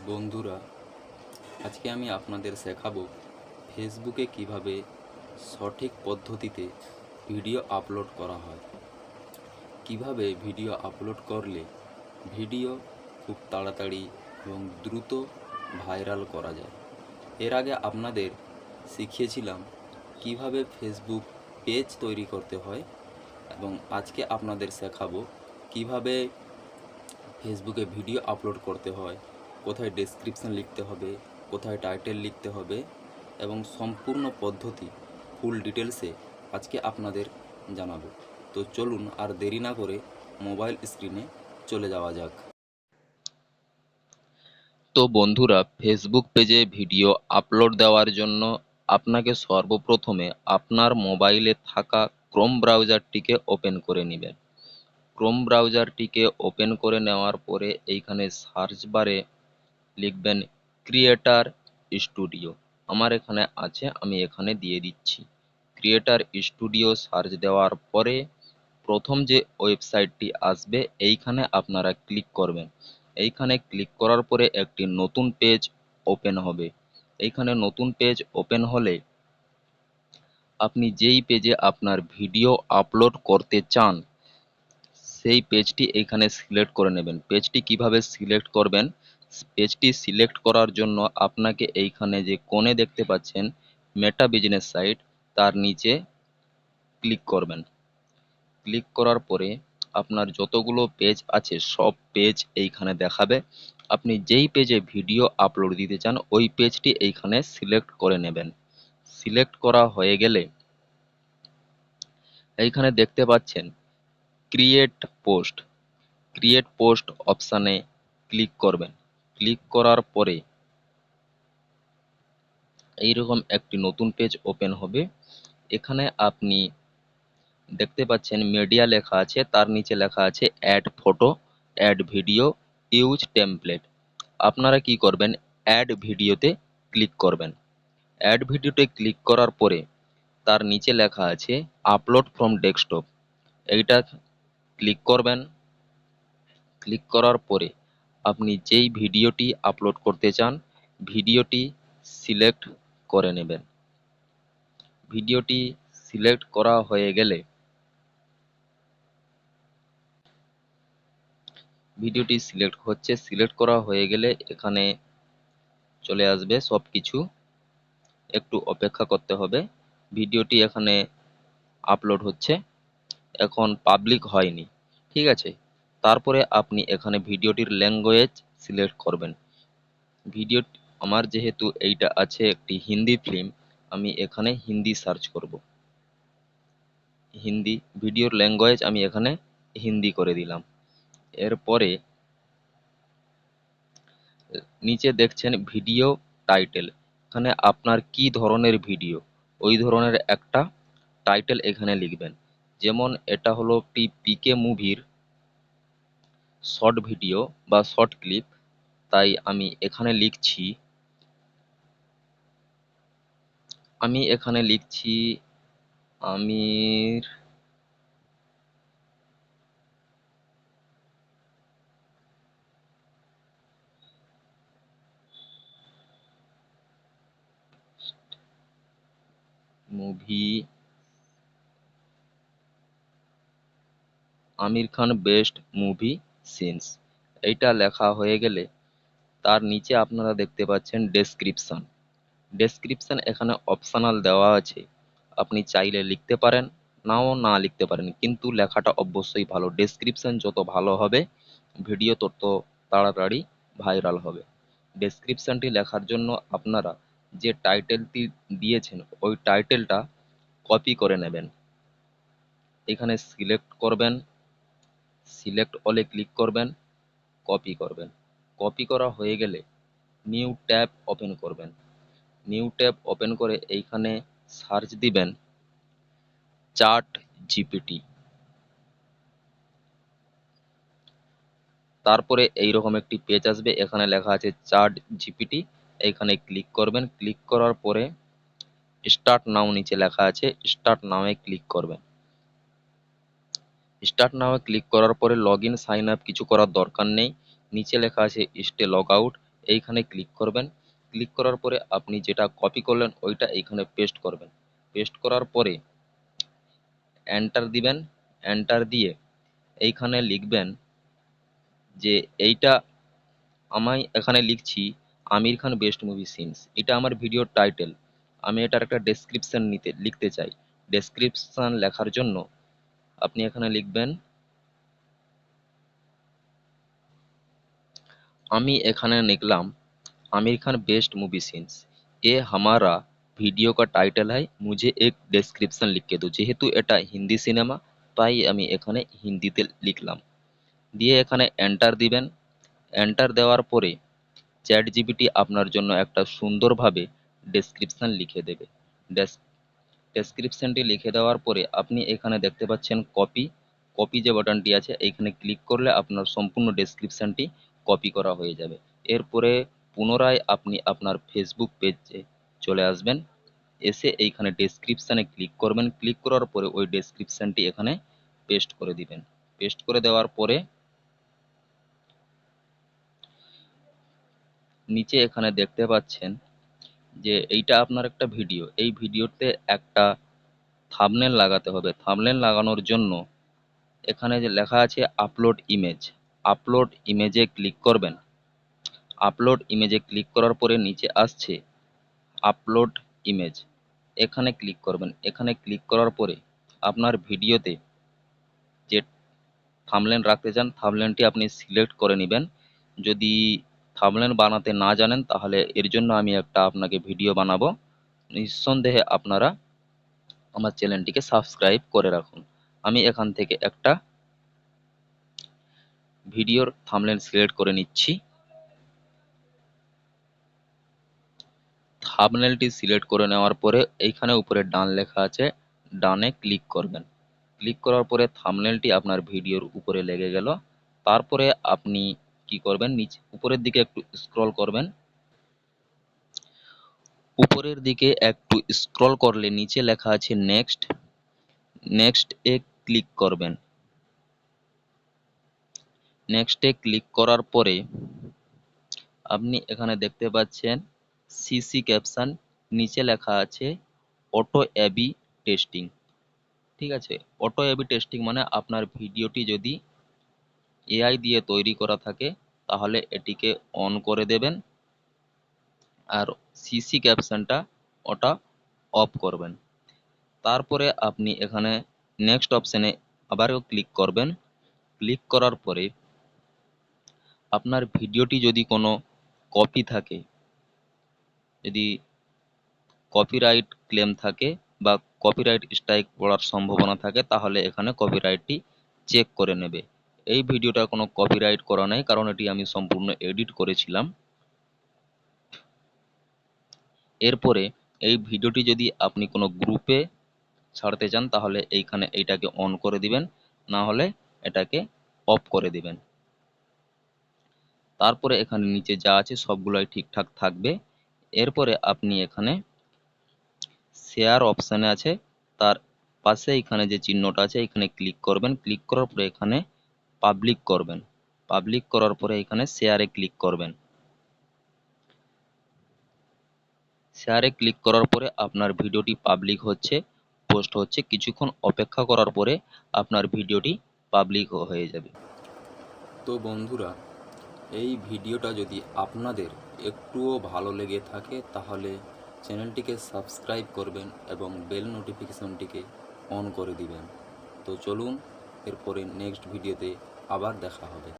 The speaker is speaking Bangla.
বন্ধুরা, আজকে আমি আপনাদের শেখাবো ফেসবুকে কিভাবে সঠিক পদ্ধতিতে ভিডিও আপলোড করা হয়। কিভাবে ভিডিও আপলোড করলে ভিডিও খুব তাড়াতাড়ি এবং দ্রুত ভাইরাল করা যায়। এর আগে আপনাদের শিখিয়েছিলাম কিভাবে ফেসবুক পেজ তৈরি করতে হয়, এবং আজকে আপনাদের শেখাবো কিভাবে ফেসবুকে ভিডিও আপলোড করতে হয়, কোথায় ডেসক্রিপশন লিখতে হবে, কোথায় টাইটেল লিখতে হবে, এবং সম্পূর্ণ পদ্ধতি ফুল ডিটেলসে আজকে আপনাদের জানাবো। তো চলুন আর দেরি না করে মোবাইল স্ক্রিনে চলে যাওয়া যাক। তো বন্ধুরা, ফেসবুক পেজে ভিডিও আপলোড দেওয়ার জন্য আপনাকে সর্বপ্রথমে আপনার মোবাইলে থাকা ক্রোম ব্রাউজারটিকে ওপেন করে নেবেন। ক্রোম ব্রাউজারটিকে ওপেন করে নেওয়ার পরে এইখানে সার্চ বারে লিখবেন ক্রিয়েটার স্টুডিও। আমার এখানে আছে, আমি এখানে দিয়ে দিচ্ছি। ক্রিয়েটার স্টুডিও সার্চ দেওয়ার পরে প্রথম যে ওয়েবসাইটটি আসবে এইখানে আপনারা ক্লিক করবেন। এইখানে ক্লিক করার পরে একটি নতুন পেজ ওপেন হবে। এইখানে নতুন পেজ ওপেন হলে আপনি যেই পেজে আপনার ভিডিও আপলোড করতে চান সেই পেজটি এইখানে সিলেক্ট করে নেবেন। পেজটি কিভাবে সিলেক্ট করবেন? পেজটি সিলেক্ট করার জন্য আপনাকে এইখানে যে কোণে দেখতে পাচ্ছেন মেটা বিজনেস সাইট, তার নিচে ক্লিক করবেন। ক্লিক করার পরে আপনার যতগুলো পেজ আছে সব পেজ এইখানে দেখাবে। আপনি যেই পেজে ভিডিও আপলোড দিতে চান ওই পেজটি এইখানে সিলেক্ট করে নেবেন। সিলেক্ট করা হয়ে গেলে এইখানে দেখতে পাচ্ছেন ক্রিয়েট পোস্ট। ক্রিয়েট পোস্ট অপশানে ক্লিক করবেন। ক্লিক করার পরে এইরকম একটি নতুন পেজ ওপেন হবে। এখানে আপনি দেখতে পাচ্ছেন মিডিয়া লেখা আছে, তার নিচে লেখা আছে add photo, add video, use template. আপনারা কি করবেন? অ্যাড ভিডিওতে ক্লিক করবেন। অ্যাড ভিডিওতে ক্লিক করার পরে তার নিচে লেখা আছে আপলোড ফ্রম ডেস্কটপ, এইটা ক্লিক করবেন। ক্লিক করার পরে আপনি যেই ভিডিওটি আপলোড করতে চান ভিডিওটি সিলেক্ট করে নেবেন। ভিডিওটি সিলেক্ট করা হয়ে গেলে ভিডিওটি সিলেক্ট হচ্ছে। সিলেক্ট করা হয়ে গেলে এখানে চলে আসবে সব কিছু, একটু অপেক্ষা করতে হবে। ভিডিওটি এখানে আপলোড হচ্ছে, এখন পাবলিক হয়নি, ঠিক আছে। তারপরে আপনি এখানে ভিডিওটির ল্যাঙ্গুয়েজ সিলেক্ট করবেন। ভিডিও আমার যেহেতু এইটা আছে একটি হিন্দি ফিল্ম, আমি এখানে হিন্দি সার্চ করব। হিন্দি ভিডিওর ল্যাঙ্গুয়েজ আমি এখানে হিন্দি করে দিলাম। এরপরে নিচে দেখছেন ভিডিও টাইটেল, এখানে আপনার কি ধরনের ভিডিও ওই ধরনের একটা টাইটেল এখানে লিখবেন। যেমন এটা হলো একটি পিকে মুভির শর্ট ভিডিও বা শর্ট ক্লিপ, তাই আমি এখানে লিখছি আমির movie, Aamir Khan best movie scenes. এইটা লেখা হয়ে গেলে তার নিচে আপনারা দেখতে পাচ্ছেন ডেসক্রিপশন। ডেসক্রিপশন এখানে অপশনাল দেওয়া আছে, আপনি চাইলে লিখতে পারেন, নাও না লিখতে পারেন, কিন্তু লেখাটা অবশ্যই ভালো। ডেসক্রিপশন যত ভালো হবে ভিডিও তত তাড়াতাড়ি ভাইরাল হবে। ডেসক্রিপশনটি লেখার জন্য আপনারা যে টাইটেলটি দিয়েছেন ওই টাইটেলটা কপি করে নেবেন। এখানে সিলেক্ট করবেন, সিলেক্ট অলে ক্লিক করবেন, কপি করবেন। কপি করা হয়ে গেলে নিউ ট্যাব ওপেন করবেন। নিউ ট্যাব ওপেন করে এইখানে সার্চ দিবেন চার্ট জিপিটি। তারপরে এইরকম একটি পেজ আসবে, এখানে লেখা আছে চার্ট জিপিটি। এইখানে ক্লিক করবেন। ক্লিক করার পরে স্টার্ট নাও নিচে লেখা আছে, স্টার্ট নাও-এ ক্লিক করবেন। স্টার্ট নাও-এ ক্লিক করার পরে লগ ইন সাইন আপ কিছু করার দরকার নেই। নিচে লেখা আছে স্টে লগ আউট, এইখানে ক্লিক করবেন। ক্লিক করার পরে আপনি যেটা কপি করলেন ওইটা এইখানে পেস্ট করবেন। পেস্ট করার পরে এন্টার দিবেন। এন্টার দিয়ে এইখানে লিখবেন যে এইটা আমি এখানে লিখছি Aamir Khan best movie scenes. এটা আমার ভিডিওর টাইটেল। আমি এটার একটা ডেসক্রিপশন লিখতে চাই। ডেসক্রিপশন লেখার জন্য আপনি এখানে লিখবেন, আমি এখানে लिखलाम Aamir Khan best movie scenes, ये हमारा ভিডিও का টাইটেল है, मुझे एक ডেসক্রিপশন লিখে দো। যেহেতু এটা হিন্দি সিনেমা তাই আমি এখানে হিন্দিতে লিখলাম। দিয়ে এখানে এন্টার দিবেন। এন্টার দেওয়ার পরে চ্যাট জিপিটি আপনার জন্য একটা সুন্দরভাবে ডেসক্রিপশন লিখে দেবে। ডেসক্রিপশনটি লিখে দেওয়ার পরে আপনি এখানে দেখতে পাচ্ছেন কপি। কপি যে বাটনটি আছে এইখানে ক্লিক করলে আপনার সম্পূর্ণ ডেসক্রিপশনটি কপি করা হয়ে যাবে। এরপরে পুনরায় আপনি আপনার ফেসবুক পেজে চলে আসবেন। এসে এইখানে ডেসক্রিপশনে ক্লিক করবেন। ক্লিক করার পরে ওই ডেসক্রিপশনটি এখানে পেস্ট করে দিবেন। পেস্ট করে দেওয়ার পরে নিচে এখানে দেখতে পাচ্ছেন যে এইটা আপনার একটা ভিডিও। এই ভিডিওতে একটা থাম্বনেল লাগাতে হবে। থাম্বনেল লাগানোর জন্য এখানে যে লেখা আছে আপলোড ইমেজ, আপলোড ইমেজে ক্লিক করবেন। আপলোড ইমেজে ক্লিক করার পরে নিচে আসছে আপলোড ইমেজ, এখানে ক্লিক করবেন। এখানে ক্লিক করার পরে আপনার ভিডিওতে যে থাম্বনেল রাখতে চান থাম্বনেলটি আপনি সিলেক্ট করে নেবেন। যদি থাম্বনেল বানাতে না জানেন তাহলে এর জন্য আমি একটা আপনাকে ভিডিও বানাবো। নিঃসন্দেহে আপনারা আমার চ্যানেলটিকে সাবস্ক্রাইব করে রাখুন। আমি এখান থেকে একটা ভিডিওর থাম্বনেল সিলেক্ট করে নিচ্ছি। থাম্বনেলটি সিলেক্ট করে নেওয়ার পরে এইখানে উপরে ডান লেখা আছে, ডানে ক্লিক করবেন। ক্লিক করার পরে থাম্বনেলটি আপনার ভিডিওর উপরে লেগে গেল। তারপরে আপনি কি করবেন, নিচে উপরের দিকে একটু স্ক্রল করবেন। উপরের দিকে একটু স্ক্রল করলে নিচে লেখা আছে নেক্সট, নেক্সট এ ক্লিক করবেন। নেক্সট এ ক্লিক করার পরে আপনি এখানে দেখতে পাচ্ছেন সিসি ক্যাপশন, নিচে লেখা আছে অটো এবি টেস্টিং। ঠিক আছে, অটো এবি টেস্টিং মানে আপনার ভিডিওটি যদি এআই দিয়ে তৈরি করা থাকে তাহলে এটিকে অন করে দেবেন, আর সিসি ক্যাপশনটা ওটা অফ করবেন। তারপরে আপনি এখানে নেক্সট অপশানে আবারও ক্লিক করবেন। ক্লিক করার পরে আপনার ভিডিওটি যদি কোনো কপি থাকে, যদি কপিরাইট ক্লেম থাকে বা কপিরাইট স্ট্রাইক পড়ার সম্ভাবনা থাকে তাহলে এখানে কপিরাইটটি চেক করে নেবে। এই ভিডিওটা কোনো কপিরাইট করা নেই কারণ এটি আমি সম্পূর্ণ এডিট করেছিলাম। এরপরে এই ভিডিওটি যদি আপনি কোনো গ্রুপে ছাড়তে চান তাহলে এইখানে এইটাকে অন করে দিবেন, না হলে এটাকে অফ করে দিবেন। তারপরে এখানে নিচে যা আছে সবগুলোই ঠিকঠাক থাকবে। এরপরে আপনি এখানে শেয়ার অপশানে আছে, তার পাশে এখানে যে চিহ্নটা আছে এখানে ক্লিক করবেন। ক্লিক করার পরে এখানে পাবলিক করবেন। পাবলিক করার পরে এখানে শেয়ারে ক্লিক করবেন। শেয়ারে ক্লিক করার পরে আপনার ভিডিওটি পাবলিক হচ্ছে, পোস্ট হচ্ছে। কিছুক্ষণ অপেক্ষা করার পরে আপনার ভিডিওটি পাবলিক হয়ে যাবে। তো বন্ধুরা, এই ভিডিওটা যদি আপনাদের একটুও ভালো লেগে থাকে তাহলে চ্যানেলটিকে সাবস্ক্রাইব করবেন এবং বেল নোটিফিকেশনটিকে অন করে দিবেন। তো চলুন এরপরে নেক্সট ভিডিওতে আবার দেখা হবে।